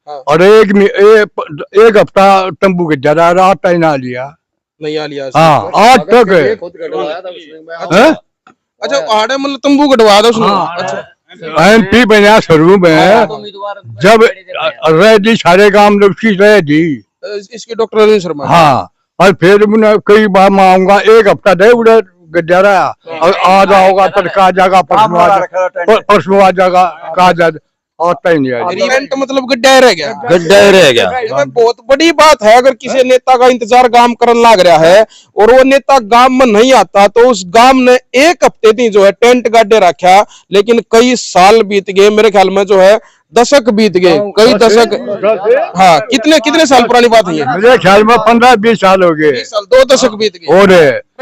और एक हफ्ता तंबू के जरा रात ना लिया नहीं आ लिया। हाँ, आज तक अच्छा आड़े मतलब तंबू कटवा दो उसने। अच्छा MP बना शुरू में जब रह दी सारे काम उसकी रह दी इसके डॉक्टर अरविंद शर्मा। हाँ, और फिर कई बार मांगूंगा एक हफ्ता दे उड़े गड्ढा और आज आओगा तड़का आ जाएगा परसों आ जाएगा कहा जा आता ही नहीं। इवेंट मतलब गड्ढा रह गया। गड्ढा रह गया। ये बहुत बड़ी बात है। अगर किसी नेता का इंतजार गांव करने लग रहा है और वो नेता गांव में नहीं आता तो उस गांव ने एक हफ्ते थी जो है टेंट गाड्डे रखा, लेकिन कई साल बीत गए, मेरे ख्याल में जो है दशक बीत गए, कई दशक। हाँ, कितने साल पुरानी बात है ये? मेरे ख्याल में 15-20 साल हो गए। 20 साल, 2 दशक बीत गए। और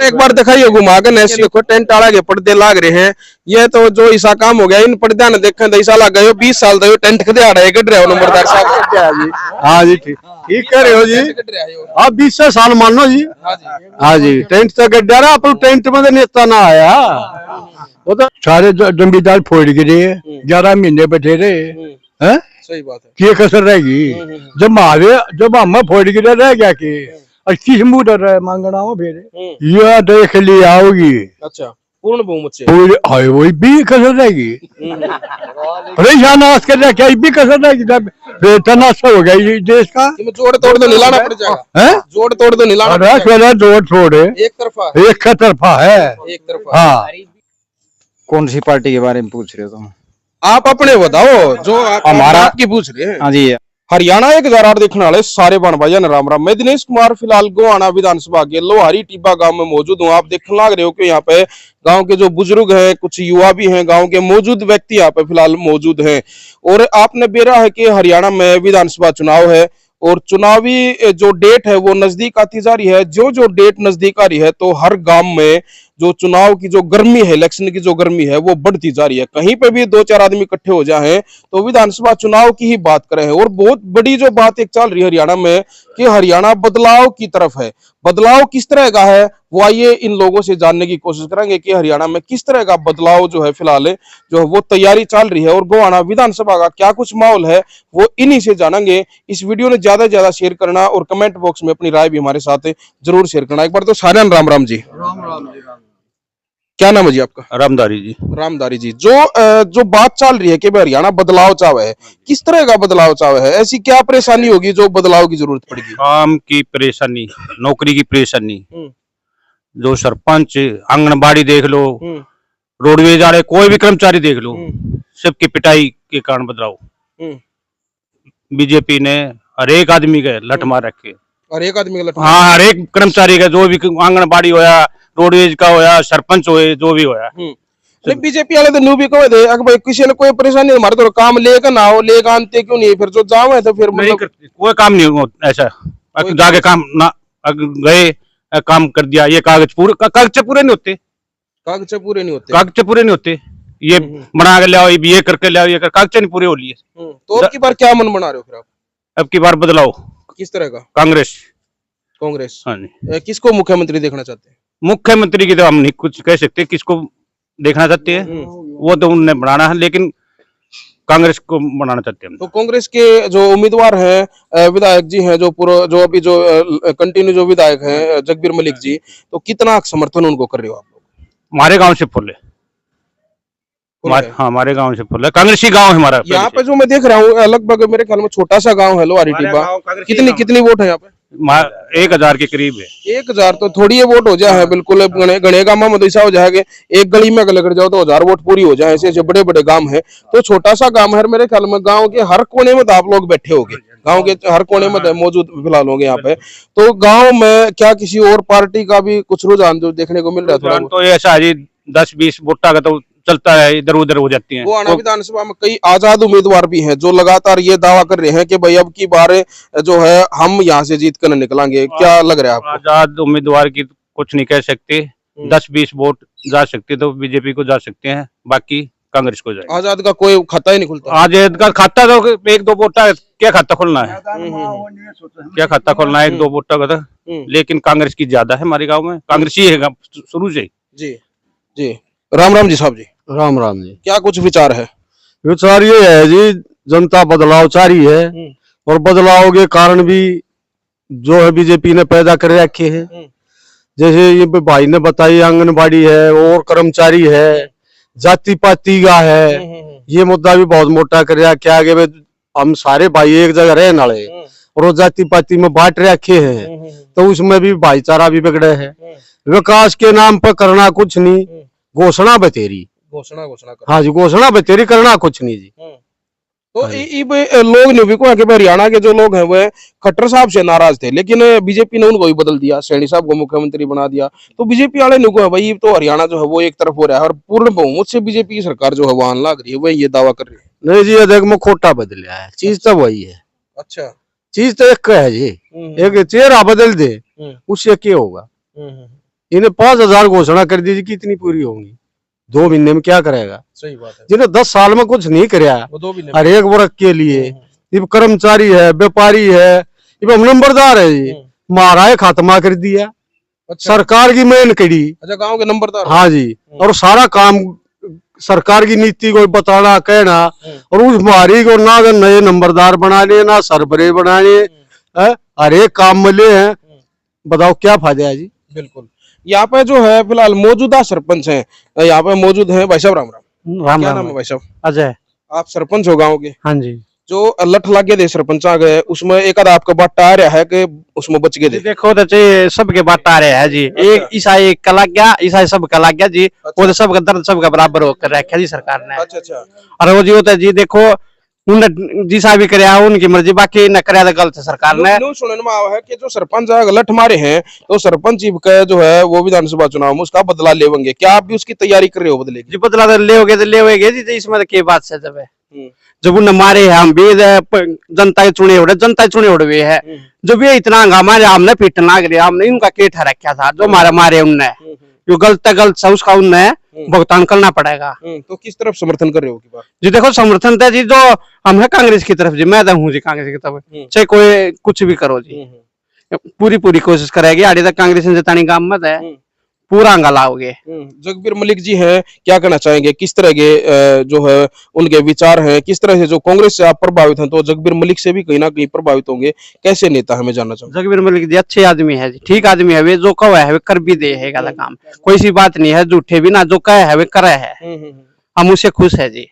एक बार दिखाइए घुमा कर ऐसी देखो टेंट आड़ा के पर्दे लाग रहे हैं। ये तो जो ऐसा काम हो गया, इन पर्दे ने देखे तो ऐसा लग गए 20 साल तक टेंट खदे आड़ा है। गड्ढे हो नंबरदार साहब। हाँ जी, ठीक कह रहे हो जी। आप 20 साल मान लो जी। हाँ जी, टेंट तो गड्ढा रहा अपन टेंट में नेता ना आया वो तो सारे जमींदार फोड़ गिरे 11 महीने बैठे रहे हैं। सही बात है। क्या कसर रहेगी जब हम फोड़ गिरे रह गया कि 80 मुदर मांगना हो फिर यह देख लिया होगी। अच्छा, पूर्ण बहुमत से पूरे वही भी कसर रहेगी। अरे यहाँ नाश कर रहा क्या भी कसर रहेगी। तनाशा हो गया ये देश का। जोड़ तोड़ तो निलाना पड़ जाएगा। जोड़ तोड़ तो निलाना जोड़ छोड़ एक तरफा है। एक तरफा। हाँ, कौन सी पार्टी के बारे में पूछ रहे हो तुम? आप अपने बताओ जो हमारा आपकी पूछ रहे हैं। हाँ जी, हरियाणा 1008 देखने वाले सारे बन भाई राम राम। मैं दिनेश कुमार फिलहाल गोहाना विधानसभा के लोहारी टिब्बा गांव में मौजूद हूँ। आप देखने लग रहे हो कि यहाँ पे गांव के जो बुजुर्ग हैं, कुछ युवा भी हैं, गांव के मौजूद व्यक्ति यहाँ पे फिलहाल मौजूद हैं। और आपने बेरा है कि हरियाणा में विधानसभा चुनाव है और चुनावी जो डेट है वो नजदीक आती जा रही है। जो डेट नजदीक आ रही है तो हर गांव में जो चुनाव की जो गर्मी है, इलेक्शन की जो गर्मी है वो बढ़ती जा रही है। कहीं पे भी 2-4 आदमी इकट्ठे हो जाए तो विधानसभा चुनाव की ही बात करें। और बहुत बड़ी जो बात एक चल रही है हरियाणा में कि हरियाणा बदलाव की तरफ है। बदलाव किस तरह का है वो आइए इन लोगों से जानने की कोशिश करेंगे कि हरियाणा में किस तरह का बदलाव जो है फिलहाल जो है वो तैयारी चल रही है और गोहाना विधानसभा का क्या कुछ माहौल है वो इन्हीं से जानेंगे। इस वीडियो ने ज्यादा से ज्यादा शेयर करना और कमेंट बॉक्स में अपनी राय भी हमारे साथ जरूर शेयर करना। एक बार तो सारे राम राम जी। क्या नाम है जी आपका? रामदारी जी। रामदारी जी, जो बात चल रही है कि हरियाणा बदलाव चाहे है, किस तरह का बदलाव चाहे है? ऐसी क्या परेशानी होगी जो बदलाव की जरूरत पड़ेगी? काम की परेशानी, नौकरी की परेशानी, जो सरपंच, आंगनबाड़ी देख लो, रोडवेज वाले, कोई भी कर्मचारी देख लो, सबकी पिटाई के कारण बदलाव। बीजेपी ने हर एक आदमी के लठ मार रखे। हर एक आदमी का लठ? हाँ, हर एक कर्मचारी का, जो भी आंगनबाड़ी होया, रोडवेज का होया, सरपंच होए, जो भी होया। बीजेपी वाले तो न्यू भी कहे थे भाई किसी ने कोई परेशानी हमारे तो काम लेकर ना हो, लेकर आनते क्यों नहीं? फिर जो जाओ है तो फिर मतलब कोई काम नहीं हो ऐसा जाके काम ना गए काम कर दिया। ये कागज पूरे नहीं होते। कागज पूरे नहीं होते? कागज पूरे नहीं होते। ये बना के लाओ, ये करके लाओ, ये कागज नहीं पूरे हो लिए। तो अब की बार क्या मन बना रहे हो फिर आप? अब की बार बदलाव किस तरह का? कांग्रेस। हाँ जी। किसको मुख्यमंत्री देखना चाहते हैं? मुख्यमंत्री की तो हम नहीं कुछ कह सकते, किसको देखना चाहते हैं वो तो उन्हें बनाना है, लेकिन कांग्रेस को बनाना चाहते हैं। तो कांग्रेस के जो उम्मीदवार हैं, विधायक जी हैं, जो अभी जो कंटिन्यू जो विधायक हैं जगबीर मलिक जी, तो कितना समर्थन उनको कर रहे हो आप लोग? हमारे गांव से फुल है। हाँ, हमारे गांव से फुल है, कांग्रेसी गांव है हमारा। यहाँ पे जो मैं देख रहा हूँ लगभग मेरे ख्याल में छोटा सा गाँव है लोहारी टिब्बा। कितनी वोट है यहाँ पे? 1000 के करीब है। 1000 तो थोड़ी ये वोट हो जाए बिल्कुल। गणे गांव में तो ऐसा हो जाएगा एक गली में अगर लग जाओ तो 1000 वोट पूरी हो जाए। ऐसे बड़े बड़े गांव है तो छोटा सा गांव है। मेरे ख्याल में गांव के हर कोने में तो आप लोग बैठे होंगे, गांव के हर कोने में मौजूद फिलहाल होंगे यहाँ पे। तो गांव में क्या किसी और पार्टी का भी कुछ रुझान जो देखने को मिल रहा है? तो ऐसा है 10-20 वोटा का तो चलता है, इधर उधर हो जाती है। गोहाना विधानसभा में कई आजाद उम्मीदवार भी हैं जो लगातार ये दावा कर रहे हैं कि भाई अब की बार जो है हम यहाँ से जीत कर निकलेंगे। क्या लग रहा है आपको? आजाद उम्मीदवार की कुछ नहीं कह सकते। 10-20 वोट जा सकते तो बीजेपी को जा सकते हैं, बाकी कांग्रेस को जाए। आजाद का कोई खाता ही नहीं खुलता? आजाद का खाता तो 1-2 वोटा क्या खाता खोलना है, क्या खाता खोलना है 1-2 वोटा का। लेकिन कांग्रेस की ज्यादा है हमारे गाँव में, कांग्रेस ही है शुरू से। जी जी, राम राम जी साहब जी। राम राम जी। क्या कुछ विचार है? विचार ये है जी, जनता बदलाव चाह रही है और बदलाव के कारण भी जो है बीजेपी ने पैदा कर रखे हैं। जैसे ये भाई ने बताई आंगनबाड़ी है और कर्मचारी है, जाति पाति का है, ये मुद्दा भी बहुत मोटा कर रखा आगे में। हम सारे भाई एक जगह रहने वाले और वो जाति पाति में बांट रखे हैं, तो उसमें भी भाईचारा भी बिगड़े है। विकास के नाम पर करना कुछ नहीं, घोषणा बतेरी, घोषणा कर। हाँ जी, घोषणा बतेरी, करना कुछ नहीं जी। तो लोग नहीं को कि हरियाणा के जो लोग हैं वो खट्टर साहब से नाराज थे, लेकिन बीजेपी ने उनको भी बदल दिया, सैनी साहब को मुख्यमंत्री बना दिया। तो बीजेपी वाले नहीं को है भाई तो हरियाणा जो है वो एक तरफ हो रहा है और पूर्ण बहुमत से बीजेपी की सरकार जो है वो आने लग रही है, वो ये दावा कर रही है। नहीं जी, ये देख मैं खोटा बदलिया है, चीज तो वही है। अच्छा, चीज तो एक है जी, एक चेहरा बदल दे उससे क्या होगा। इन्हें 5,000 घोषणा कर दी, कितनी पूरी होंगी 2 महीने में, क्या करेगा। सही बात है। जिन्हें 10 साल में कुछ नहीं कराया वो 2 महीने हर एक वर्ग के लिए, ये कर्मचारी है, व्यापारी है, ये नंबरदार है जी, महाराज खात्मा कर दिया। अच्छा। सरकार की मेहनत करी। अच्छा, गांव के नंबरदार। हाँ जी, और सारा काम सरकार की नीति को बताना कहना, और उस मारी को ना नए नंबरदार बनाने ना सरबरे बनाने, हर एक काम मिले हैं। बताओ क्या फायदा है जी। बिल्कुल। यहाँ पे जो है फिलहाल मौजूदा सरपंच हैं, यहाँ पे मौजूद हैं। भाई साहब राम राम। क्या नाम है भाई साहब? अजय। आप सरपंच हो गाँव के? हाँ जी। जो लठ लागे थे सरपंच आ गए, उसमें एक आधा आपका बाटा आ रहा है कि उसमें बच गए थे? देखो तो सबके बाटा आ रहे हैं जी। एक ईसाई एक का लग गया, ईसाई सब का लग गया जी। वो तो सबका दर्द सबका बराबर होकर रखा जी सरकार ने। अच्छा। और वो जी होता है जी, देखो उन्हें जिसा भी कराया उनकी मर्जी, बाकी न कराया तो गलत है सरकार ने। सुनने में आया है कि जो सरपंच लठ मारे हैं तो सरपंच का जो है वो विधानसभा चुनाव में उसका बदला लेंगे। क्या आप भी उसकी तैयारी कर रहे हो बदले की? जी बदला तो ले जी, इसमें तो क्या बात है। जब उन्हें मारे हैं हम भी जनता के चुने उड़े है, जो भी इतना हंगामा हमने पीटना गया, हमने उनका केठा रखा था, जो मारे उनने जो गलत सा उसका उनने भुगतान करना पड़ेगा। तो किस तरफ समर्थन कर रहे हो की बात? जी देखो समर्थन था जी, जो हम है कांग्रेस की तरफ जी, मैं तो हूँ जी कांग्रेस की तरफ, चाहे कोई कुछ भी करो जी, पूरी कोशिश करेगी। आगे तक कांग्रेस ने जितानी काम मत है, पूरा अंगालाओगे। जगबीर मलिक जी हैं, क्या कहना चाहेंगे? किस तरह के जो है उनके विचार हैं? किस तरह से जो कांग्रेस से आप प्रभावित हैं तो जगबीर मलिक से भी कहीं ना कहीं प्रभावित होंगे, कैसे नेता है मैं जानना चाहूंगा। जगबीर मलिक जी अच्छे आदमी है जी, ठीक आदमी है, वे जो कहो है वे कर भी दे है काम, कोई सी बात नहीं है, झूठे भी ना, जो कहे है वे करे है। हम उससे खुश है जी,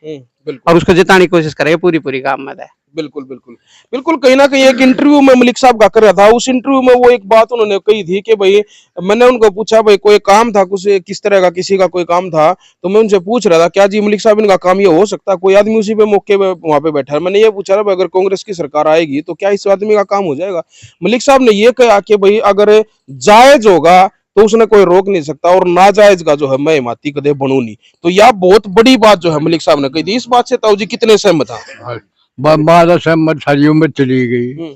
और उसको जिताने की कोशिश करेंगे पूरी काम में। बिल्कुल कहीं ना कहीं एक इंटरव्यू में मलिक साहब का कर रहा था, उस इंटरव्यू में वो एक बात उन्होंने कही थी कि भाई मैंने उनको पूछा भाई कोई काम था कुछ किस तरह का, किसी का कोई काम था, तो मैं उनसे पूछ रहा था क्या जी मलिक साहब इनका काम ये हो सकता, कोई आदमी उसी पे मौके पे वहां पे बैठा है। मैंने ये पूछा अगर कांग्रेस की सरकार आएगी तो क्या इस आदमी का काम हो जाएगा? मलिक साहब ने ये कहा कि भाई अगर जायज होगा तो उसने कोई रोक नहीं सकता, और नाजायज का जो है मैं हिमाती कदे बनू नहीं। तो यह बहुत बड़ी बात जो है मलिक साहब ने कही थी। इस बात से ताऊ जी कितने सहमत हैं? बात सहमत, सारी उम्र चली गई,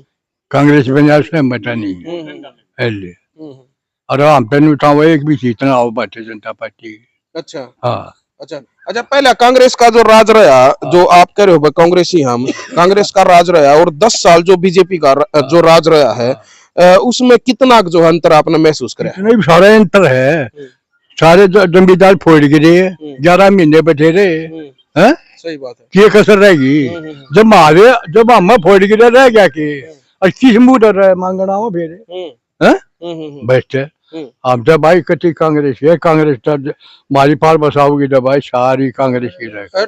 कांग्रेस में सहमत नहीं। और हम पे उठाओ एक भी सीट ना आओ भारतीय जनता पार्टी। अच्छा। हाँ। अच्छा पहले कांग्रेस का जो राज रहा, जो आप कह रहे हो कांग्रेसी हम, कांग्रेस का राज रहा, और 10 साल जो बीजेपी का जो राज रहा है उसमें कितना जो अंतर आपने महसूस करा? नहीं, सारा अंतर है। सारे जमींदार फोड़ गिरे, 11 महीने बैठे रहे। सही बात है। क्या कसर रहेगी? जब हम फोड़ गिरे रह गया कि 80 मुंह मांगना हो फेरे बेस्ट है। हम जब भाई कच्ची कांग्रेस है, कांग्रेस मारी पार बसाओगी जब भाई सारी कांग्रेस की रहे।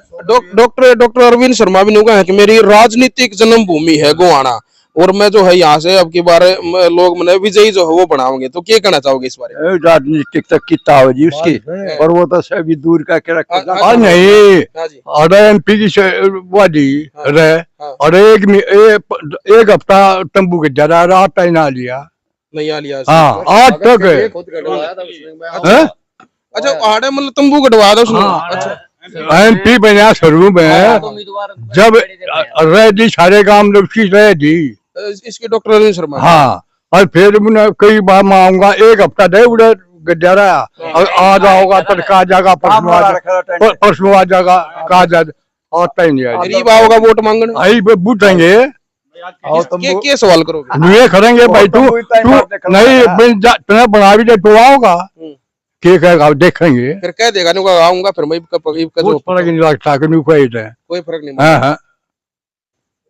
डॉक्टर अरविंद शर्मा भी कहा है कि मेरी राजनीतिक जन्मभूमि है गोवाना, और मैं जो है यहाँ से अब की बार लोग मैंने विजयी जो है वो बनाओगे, तो क्या कहना चाहोगे इस बारे में? राजनीतिक तक कितना हो जी उसकी, और वो तो सभी दूर का के रखा नहीं। और MP की वादी रहे, और एक हफ्ता तंबू के जरा रात ना लिया, नहीं आ लिया। हाँ 8 तक। अच्छा आड़े मतलब तंबू कटवा दो उसने। MP बना शुरू में जब रह दी सारे काम लोग रह दी इसके डॉक्टर अरविंद शर्मा। हाँ, और फिर कई बार मांगा एक हफ्ता दे उड़े गड्ढा, और आ जाओगा तो कहा जाएगा परसों आ जाएगा, कहा जाए आता ही नहीं। गरीब आओगा वोट मांगने, आई पूछेंगे क्या सवाल करोगे? ये करेंगे भाई तू नहीं तुम्हें बना भी दे तो आओगा, क्या कहेगा देखेंगे, फिर कह देगा आऊंगा, फिर मैं फर्क नहीं लगता, कोई फर्क नहीं।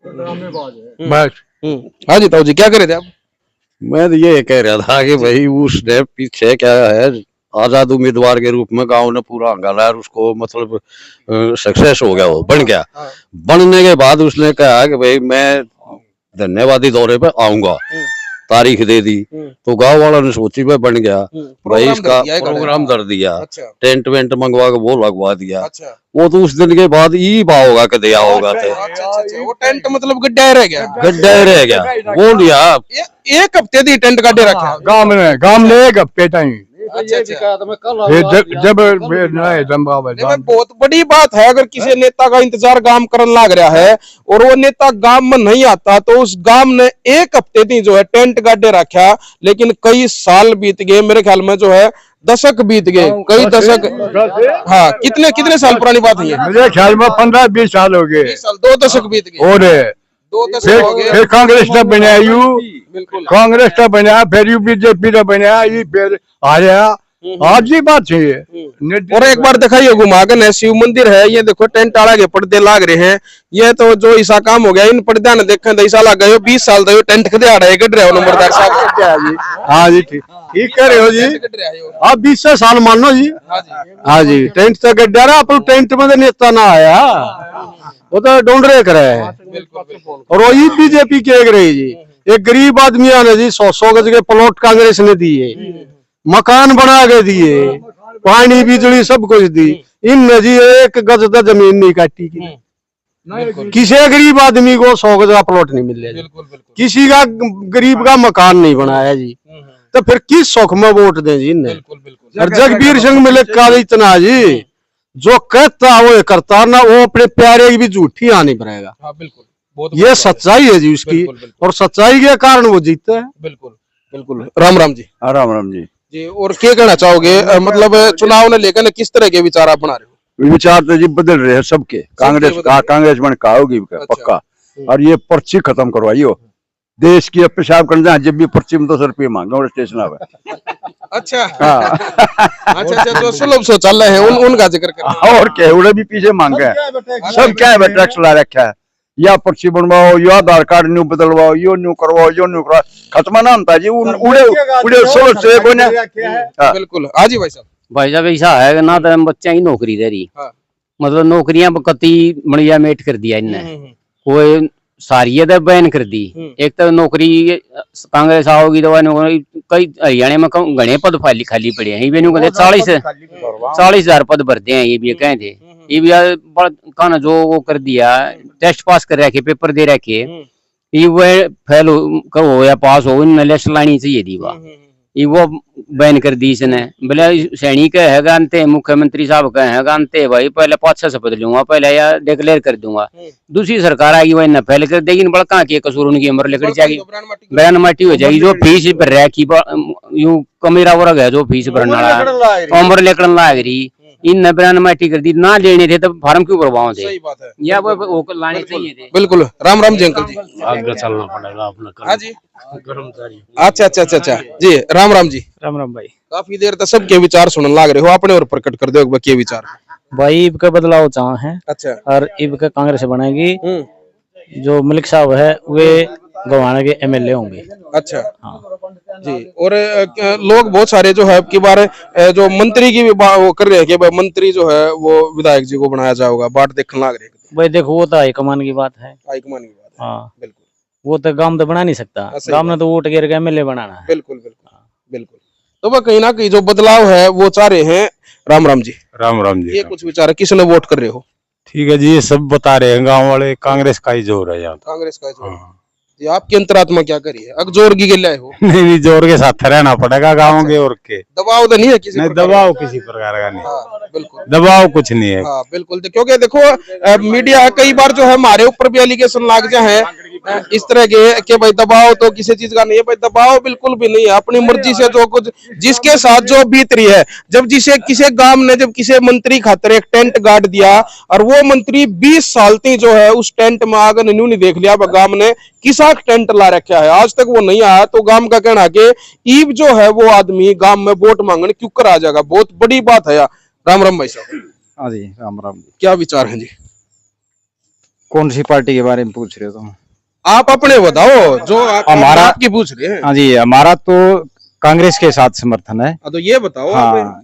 बस हाँ जी ताऊ जी क्या करे थे आप? मैं तो ये कह रहा था कि भाई उसने पीछे क्या है, आजाद उम्मीदवार के रूप में गांव ने पूरा हंगाला और उसको मतलब सक्सेस हो गया, वो बन गया। बनने के बाद उसने कहा कि भाई मैं धन्यवादी दौरे पे आऊंगा, तारीख दे दी। तो गांव वालों ने सोची पे बन गया भाई, इसका प्रोग्राम कर दिया, अच्छा टेंट वेंट मंगवा के वो लगवा दिया। अच्छा वो तो उस दिन के बाद ई भाव होगा कि दिया होगा थे, अच्छा वो टेंट मतलब गड्ढा रह गया, गड्ढा रह गया वो दिया। एक हफ्ते दी टेंट गड्ढे रखा। गांव में एक हफ्ते टाइम अच्छा अच्छा जब नहीं बहुत बड़ी बात है। अगर किसी नेता का इंतजार गांव करने लग रहा है और वो नेता गांव में नहीं आता तो उस गांव ने एक हफ्ते दी जो है टेंट गाड्डे रखा, लेकिन कई साल बीत गए, मेरे ख्याल में जो है दशक बीत गए, कई दशक। हाँ कितने कितने साल पुरानी बात है ये? मेरे ख्याल में 15-20 साल हो गए 20 साल, 2 दशक बीत गए, और 2 दशक हो गए। फिर कांग्रेस ने बनाया बिल्कुल कांग्रेस ने बनाया, फिर यू बीजेपी ने बनाया, ये फिर आ गया। आज ही बात है ये। और एक बार दिखाइए घुमाकर है, शिव मंदिर है, ये देखो टेंट आड़ा के पर्दे लाग रहे हैं। ये तो जो ऐसा काम हो गया, इन पर्दा ने देखे तो ऐसा लग गया 20 साल तो टेंट खदे आड़ा है, गड रहे हो नंबरदार साहब। हाँ जी ठीक कह रहे हो जी, आप 20 साल मान लो जी। हाँ जी टेंट तो गड्ढा रहा, अपन टेंट में तो नेता ना आया, वो तो ढूंढ रहे करे है। और वही बीजेपी के रही जी, एक गरीब आदमी ने जी 100 गज के प्लॉट कांग्रेस ने दिए, मकान बना के दिए, पानी बिजली सब कुछ दी। इन जी एक गज तो जमीन नहीं काटी की, किसी गरीब आदमी को 100 गज का प्लॉट नहीं मिल रहा, किसी का गरीब का मकान नहीं बनाया जी। तो फिर किस शौक में वोट दें जी इन्हें? और जगबीर सिंह मलिक का इतना जी, जो कहता वो करता ना, वो अपने प्यारे की भी झूठी आनी पड़ेगा। ये सच्चाई है जी उसकी, और सच्चाई के कारण वो जीतते हैं। बिल्कुल बिल्कुल। राम राम जी। राम जी। जी और क्या कहना चाहोगे, मतलब चुनाव ने लेकर किस तरह के विचार आप बना रहे हो? विचार तो जी बदल रहे हैं सबके, कांग्रेस बन का होगी पक्का। और ये पर्ची खत्म करवाइयो, देश की पेशाब करना है, जब भी पर्ची में 10 रुपये मांगे और स्टेशन आवे। अच्छा अच्छा जो सुलभ शौचालय है उनका जिक्र कर, और क्या उन्हें भी पीछे मांगे, सब क्या है टैक्स ला रखा है, या पर्ची बनवाओ, या आधार कार्ड न्यू बदलवाओ, यो न्यू करवाओ, यो न्यू करवाओ, खत्म ना होता जी। उड़े उड़े सोच से कोने। बिल्कुल। हाँ जी भाई साहब ऐसा है ना, तो बच्चे की नौकरी दे रही, मतलब नौकरियां कति बढ़िया मेट कर दिया इनने, कोई सारी तो बैन कर दी। एक तो नौकरी कांग्रेस आओगी तो कई हरियाणा में घने पद खाली पड़े हैं, ये 40,000 पद भरते हैं, ये भी कहे थे। ये भी कहना जो वो कर दिया, टेस्ट पास कर रखे, पेपर दे रखे, ये वो फेल हो या पास हो, इनमें लिस्ट लानी चाहिए थी, ये वो बैन कर दी इसने। बोले सैनिक है गानते, मुख्यमंत्री साहब कहे हैं गानते, भाई पहले 5-6 शपथ लूंगा, पहले या डिक्लेयर कर दूंगा, दूसरी सरकार आएगी वही न फैल कर देगी। बड़का के कसूर उनकी उम्र लेकर जाएगी, बयान माटी हो जाएगी। जो फीस भर रहा है यू कमेरा वर्ग है, जो फीस भरना रहा उम्र लेकर लाग रही, इन बयान माटी कर दी। ना लेने थे तो फार्म क्यों भरवाओ थे, या वो लाने चाहिए थे। बिल्कुल। राम राम जी अंकल जी। आगे चलना पड़ेगा अपना। हाँ जी अच्छा अच्छा अच्छा अच्छा जी। राम राम जी। राम राम भाई। काफी देर तक सबके विचार सुनने लाग रहे हो, अपने और प्रकट कर दो के विचार। भाई इब का बदलाव चाह है। अच्छा। और इब का कांग्रेस बनेगी, जो मलिक साहब है वे गवाना के एमएलए होंगे। अच्छा जी। और लोग बहुत सारे जो है की बार जो मंत्री की भी वो कर रहे हैं कि भाई मंत्री जो है वो विधायक जी को बनाया जाएगा, बाट देखने लाग रहे। भाई देखो वो तो हाईकमान की बात है, हाईकमान की बात है। हाँ बिल्कुल। वो तो गांव तो बना नहीं सकता, गांव ने तो वोट गिर के एमएलए बनाना है। बिल्कुल बिल्कुल बिल्कुल। तो वह कहीं ना कहीं जो बदलाव है वो चाह रहे हैं। राम राम जी। राम राम जी। ये कुछ विचार है, किसने वोट कर रहे हो? ठीक है जी, ये सब बता रहे हैं गांव वाले, कांग्रेस का ही जोर है यहाँ। कांग्रेस का जोर। जी आपकी अंतरात्मा क्या करी है? जोर की गिल्ला हो? नहीं जोर के साथ रहना पड़ेगा गाँव के, और के दबाव तो नहीं है किसी? नहीं दबाव किसी प्रकार का नहीं। हाँ, बिल्कुल दबाव कुछ नहीं है। हाँ बिल्कुल। क्योंकि देखो मीडिया कई बार जो है हमारे ऊपर भी एलिगेशन लाग जाए इस तरह के भाई दबाव तो किसी चीज का नहीं है। भाई दबाव बिल्कुल भी नहीं है, अपनी मर्जी से जो कुछ जिसके साथ जो बीत रही है। जब जिसे किसी गांव ने जब किसी मंत्री खातर एक टेंट गाड़ दिया और वो मंत्री 20 साल तक जो है उस टेंट में आगे न्यू नहीं देख लिया गांव ने किसा टेंट ला रखा है, आज तक वो नहीं आया। तो गांव का कहना कि ईब जो है वो आदमी गांव में वोट मांगने क्यों कर आ जाएगा, बहुत बड़ी बात है यार। राम राम भाई साहब। हाँ जी राम राम जी। क्या विचार है जी? कौन सी पार्टी के बारे में पूछ रहे हो तुम? आप अपने बताओ जो हमारा आपकी पूछ रहे हैं। हाँ जी, हमारा तो कांग्रेस के साथ समर्थन है। तो ये बताओ हाँ, आप।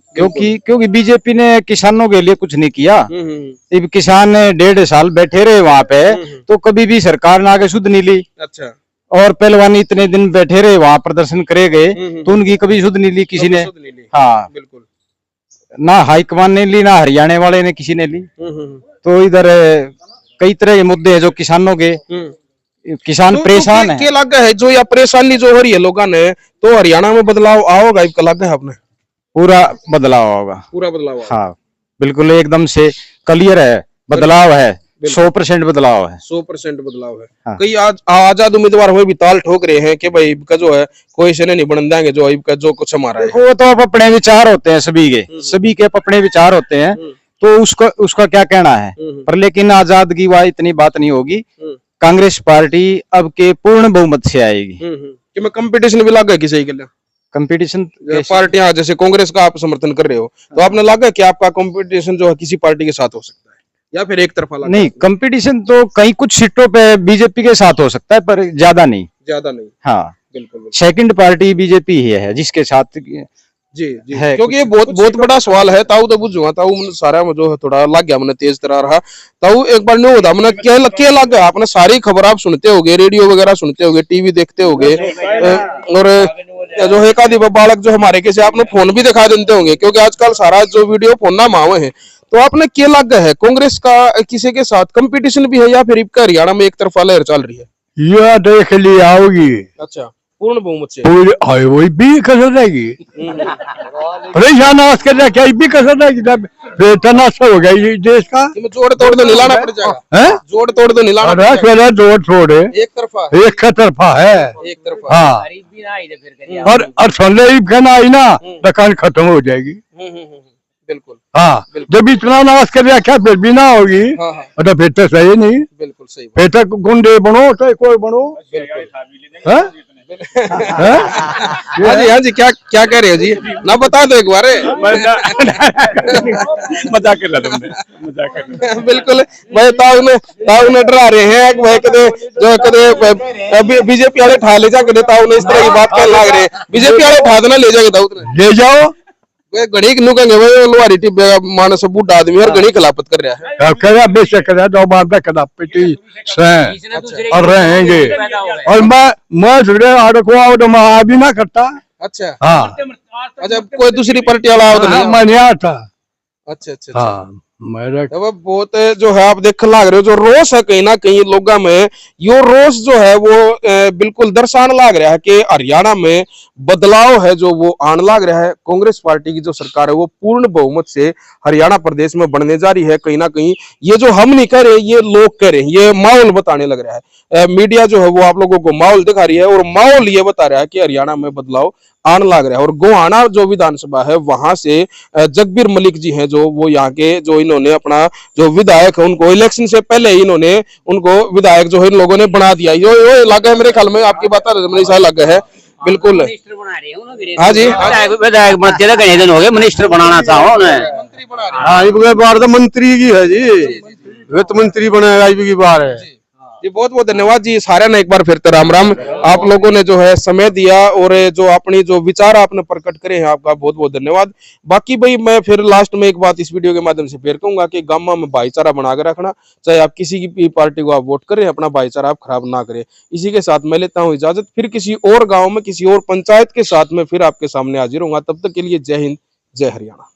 क्योंकि बीजेपी ने किसानों के लिए कुछ नहीं किया। अब किसान 1.5 साल बैठे रहे वहाँ पे, तो कभी भी सरकार ने आगे सुध नहीं ली। अच्छा। और पहलवान इतने दिन बैठे रहे वहाँ, प्रदर्शन करे गए, तो उनकी कभी सुध नहीं ली किसी ने। हाँ, बिल्कुल। ना हाईकमान ने ली, ना हरियाणा वाले ने किसी ने ली। तो इधर कई तरह के मुद्दे हैं जो किसानों के, किसान परेशान है। क्या लगा है जो या परेशानी जो हो रही है लोगों ने, तो हरियाणा में बदलाव आओगा इसका लगा है आपने? पूरा बदलाव होगा। पूरा बदलाव होगा। हाँ, बिल्कुल एकदम से क्लियर है, बदलाव है, 100% बदलाव है। 100% बदलाव है। हाँ। कई आज आजाद उम्मीदवार हुए भी ताल ठोक रहे हैं कि भाई का जो है कोई से नहीं बन देंगे जो का जो कुछ हमारा है। वो तो अब अपने विचार होते हैं सभी के अपने विचार होते हैं, तो उसका क्या कहना है। पर लेकिन आजाद की वह इतनी बात नहीं होगी। कांग्रेस पार्टी अब के पूर्ण बहुमत से आएगी। कि मैं कंपटीशन भी लगा किसी के लिए कंपटीशन पार्टियां जैसे कांग्रेस का आप समर्थन कर रहे हो, तो आपने लगा कि आपका कंपटीशन जो है किसी पार्टी के साथ हो सकता है या फिर एक तरफा लगा? नहीं, कंपटीशन तो कहीं कुछ सीटों पे बीजेपी के साथ हो सकता है, पर ज्यादा नहीं। हाँ, बिल्कुल। सेकंड पार्टी बीजेपी ही है जिसके साथ जी जी है। क्योंकि ये बहुत बड़ा सवाल है। ताऊ तो बुझूंगा, ताऊ सारा में जो है थोड़ा लग गया मैंने तेज तरह रहा। ताऊ एक बार नहीं होता मैंने क्या लग गया, आपने सारी खबर आप सुनते होगे, रेडियो वगैरह सुनते होगे, टीवी देखते होगे, और जो एक आदि बालक जो हमारे किसी आपने फोन भी दिखा देते होंगे, क्योंकि आजकल सारा जो वीडियो फोन ना मावे है। तो आपने क्या लग गया है, कांग्रेस का किसी के साथ कंपटीशन भी है या फिर इनका हरियाणा में एक तरफा लहर चल रही है? यह देख ली आओगी। अच्छा, पूर्ण बहुमत से वही भी कसर रहेगी। परेशान आवाज कर रहा क्या भी कसर रहेगी। तनाशा हो गया ये देश का। जोड़ तोड़ तो निलाना पड़ जाएगा। जोड़ तोड़ तो निलाना जोड़ छोड़े एक तरफा है। एक तरफा। हाँ, और सुनने कहना आई ना दुकान खत्म हो जाएगी। बिल्कुल। हाँ, जब इतना नाश कर रहा क्या फिर भी ना होगी। तो फिर तो सही नहीं। बिल्कुल सही। फिर तो गुंडे बनो चाहे कोई बनो। हाँ जी, क्या कह रहे हो जी, ना बता दो एक बार। मजाक कर रहा तुमने। बिल्कुल भाई, ताऊ ने डरा रहे हैं भाई, कदे जो कदे बीजेपी वाले ठा ले जा, कदे ताऊ ने इस तरह की बात कर लाग रहे। बीजेपी वाले ठा देना ले जाएंगे, ताऊ ले जाओ। घड़ी नु कहेंगे भाई लोहारी टिब्बे मानस बूढ़ा आदमी और घड़ी खिलाफत कर रहा है। कर रहा बेशक कर रहा, दो बार तक खिलाफती और रहेंगे। और मैं झगड़े आड़को आओ तो मैं आ भी ना करता। अच्छा। हाँ, अच्छा, कोई दूसरी पार्टी वाला आओ तो नहीं? मैं नहीं आता। अच्छा। हाँ, मेरा बहुत जो है आप देख लाग रहे हो, जो रोष है कहीं ना कहीं लोगों में, यो रोष जो है वो बिल्कुल दर्शाने लाग रहा है कि हरियाणा में बदलाव है जो वो आने लाग रहा है। कांग्रेस पार्टी की जो सरकार है वो पूर्ण बहुमत से हरियाणा प्रदेश में बनने जा रही है। कहीं ना कहीं ये जो हम नहीं कह रहे, ये लोग कह रहे हैं, ये माहौल बताने लग रहा है। मीडिया जो है वो आप लोगों को माहौल दिखा रही है, और माहौल ये बता रहा है कि हरियाणा में बदलाव आने लग रहा है। और गोहाना जो विधानसभा है वहां से जगबीर मलिक जी हैं, जो वो यहाँ के जो इन्होंने अपना जो विधायक है उनको इलेक्शन से पहले ही इन्होंने उनको विधायक जो है इन लोगों ने बना दिया। यो लगा है मेरे ख्याल में, आपकी बात लगा है। बिल्कुल। हाँ जी, विधायक बनते रहे कई दिन हो गए, मिनिस्टर बनाना चाहो उन्हें। बार तो मंत्री की है जी, वित्त मंत्री बनाएगा की बार है जी। बहुत बहुत धन्यवाद जी सारे ने, एक बार फिर तो राम राम। आप लोगों ने जो है समय दिया और जो अपनी जो विचार आपने प्रकट करे हैं, आपका बहुत बहुत धन्यवाद। बाकी भाई मैं फिर लास्ट में एक बात इस वीडियो के माध्यम से फिर कहूंगा कि गांव में भाईचारा बना के रखना, चाहे आप किसी की पार्टी को आप वोट करें, अपना भाईचारा आप खराब ना करें। इसी के साथ मैं लेता हूँ इजाजत, फिर किसी और गाँव में किसी और पंचायत के साथ में फिर आपके सामने हाजिर होऊंगा। तब तक के लिए जय हिंद, जय हरियाणा।